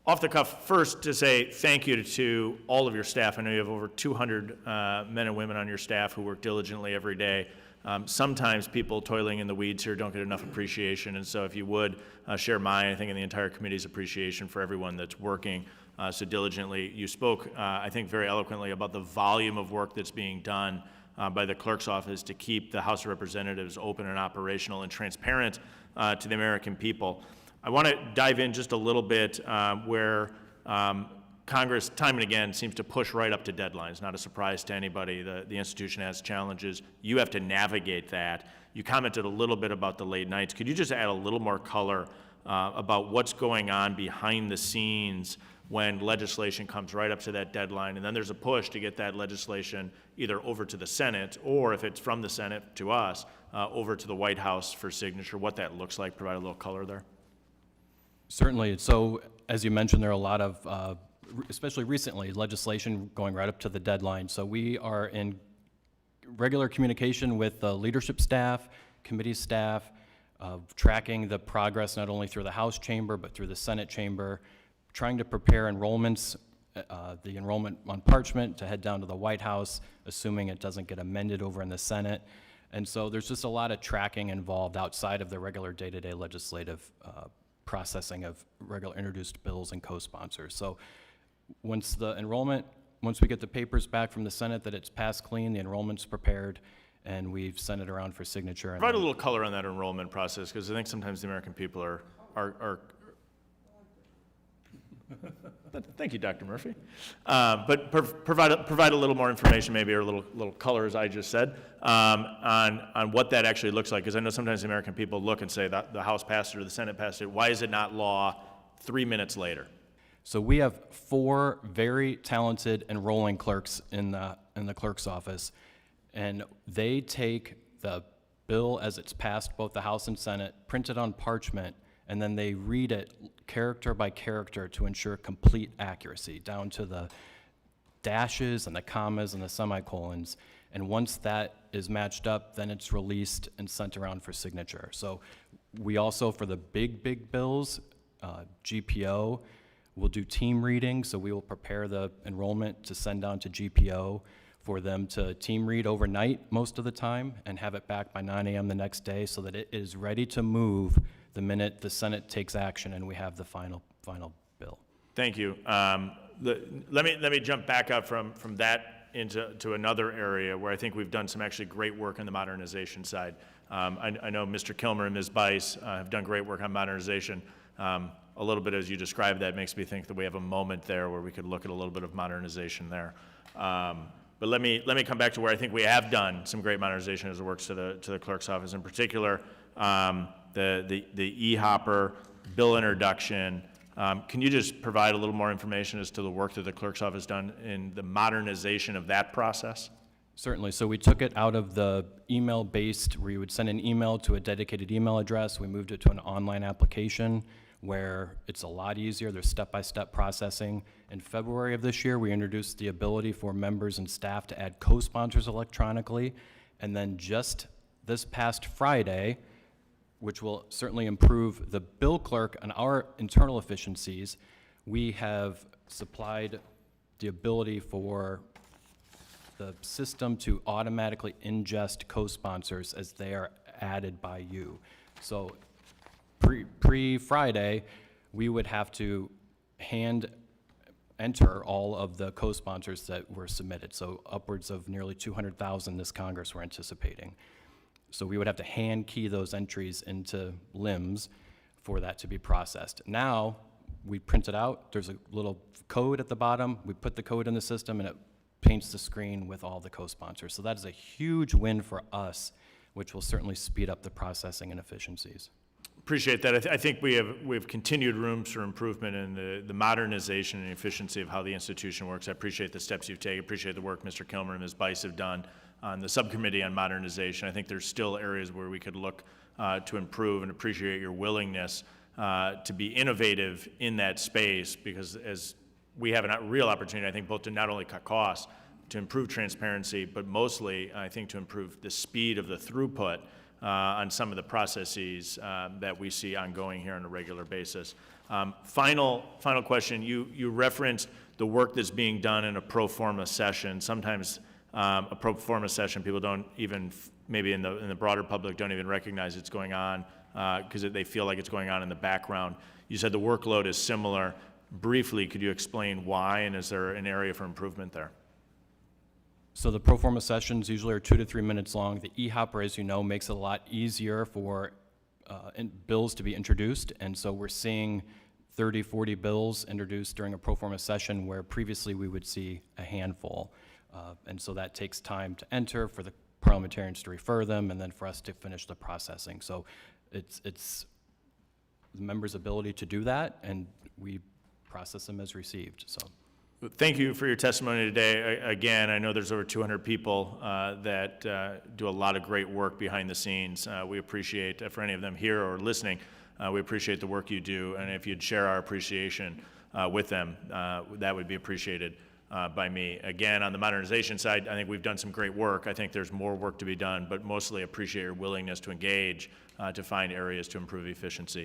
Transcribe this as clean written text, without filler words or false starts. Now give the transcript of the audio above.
Off the cuff, first to say thank you to all of your staff. I know you have over 200 men and women on your staff who work diligently every day. Sometimes people toiling in the weeds here don't get enough appreciation, and so if you would share mine, I think, and the entire committee's appreciation for everyone that's working so diligently. You spoke, I think, very eloquently about the volume of work that's being done by the clerk's office to keep the House of Representatives open and operational and transparent to the American people. I want to dive in just a little bit where Congress, time and again, seems to push right up to deadlines. Not a surprise to anybody. The institution has challenges. You have to navigate that. You commented a little bit about the late nights. Could you just add a little more color about what's going on behind the scenes when legislation comes right up to that deadline, and then there's a push to get that legislation either over to the Senate, or if it's from the Senate to us, over to the White House for signature, what that looks like? Provide a little color there. Certainly. So, as you mentioned, there are a lot of, especially recently, legislation going right up to the deadline. So we are in regular communication with the leadership staff, committee staff, tracking the progress not only through the House chamber, but through the Senate chamber, trying to prepare enrollments, the enrollment on parchment to head down to the White House, assuming it doesn't get amended over in the Senate. And so there's just a lot of tracking involved outside of the regular day-to-day legislative processing of regular introduced bills and co-sponsors. So once we get the papers back from the Senate that it's passed clean, the enrollment's prepared, and we've sent it around for signature. Provide a little color on that enrollment process, because I think sometimes the American people are Thank you, Dr. Murphy. But provide a little more information, maybe, or a little color, as I just said, on what that actually looks like. Because I know sometimes the American people look and say that the House passed it or the Senate passed it. Why is it not law 3 minutes later? So we have 4 very talented enrolling clerks in the clerk's office, and they take the bill as it's passed both the House and Senate, print it on parchment, and then they read it character by character to ensure complete accuracy, down to the dashes and the commas and the semicolons. And once that is matched up, then it's released and sent around for signature. So we also, for the big bills, GPO, we'll do team reading. So we will prepare the enrollment to send down to GPO for them to team read overnight most of the time and have it back by 9 a.m. the next day, so that it is ready to move the minute the Senate takes action and we have the final bill. Thank you. Let me jump back up from that into another area where I think we've done some actually great work on the modernization side. I know Mr. Kilmer and Ms. Bice have done great work on modernization. A little bit as you described that makes me think that we have a moment there where we could look at a little bit of modernization there. But let me come back to where I think we have done some great modernization as it works to the clerk's office. In particular, the e-hopper, bill introduction. Can you just provide a little more information as to the work that the clerk's office has done in the modernization of that process? Certainly. So we took it out of the email-based, where you would send an email to a dedicated email address. We moved it to an online application where it's a lot easier. There's step-by-step processing. In February of this year, we introduced the ability for members and staff to add co-sponsors electronically. And then just this past Friday, which will certainly improve the bill clerk and our internal efficiencies, we have supplied the ability for the system to automatically ingest co-sponsors as they are added by you. So pre-Friday, we would have to hand enter all of the co-sponsors that were submitted. So upwards of nearly 200,000 this Congress we're anticipating. So we would have to hand key those entries into LIMS for that to be processed. Now, we print it out, there's a little code at the bottom, we put the code in the system, and it paints the screen with all the co-sponsors. So that is a huge win for us, which will certainly speed up the processing and efficiencies. Appreciate that. I think we have continued rooms for improvement in the modernization and efficiency of how the institution works. I appreciate the steps you've taken. Appreciate the work Mr. Kilmer and Ms. Bice have done on the subcommittee on modernization. I think there's still areas where we could look to improve, and appreciate your willingness to be innovative in that space, because as we have a real opportunity, I think, both to not only cut costs, to improve transparency, but mostly, I think, to improve the speed of the throughput on some of the processes that we see ongoing here on a regular basis. Final question. You referenced the work that's being done in a pro forma session. Sometimes a pro forma session, people don't even, maybe in the broader public, don't even recognize it's going on because they feel like it's going on in the background. You said the workload is similar. Briefly, could you explain why, and is there an area for improvement there? So the pro forma sessions usually are 2 to 3 minutes long. The e-hopper, as you know, makes it a lot easier for bills to be introduced, and so we're seeing 30, 40 bills introduced during a pro forma session where previously we would see a handful. And so that takes time to enter, for the parliamentarians to refer them, and then for us to finish the processing. So it's the members' ability to do that, and we process them as received, so. Thank you for your testimony today. Again, I know there's over 200 people that do a lot of great work behind the scenes. We appreciate, for any of them here or listening, we appreciate the work you do, and if you'd share our appreciation with them, that would be appreciated by me. Again, on the modernization side, I think we've done some great work. I think there's more work to be done, but mostly appreciate your willingness to engage to find areas to improve efficiency.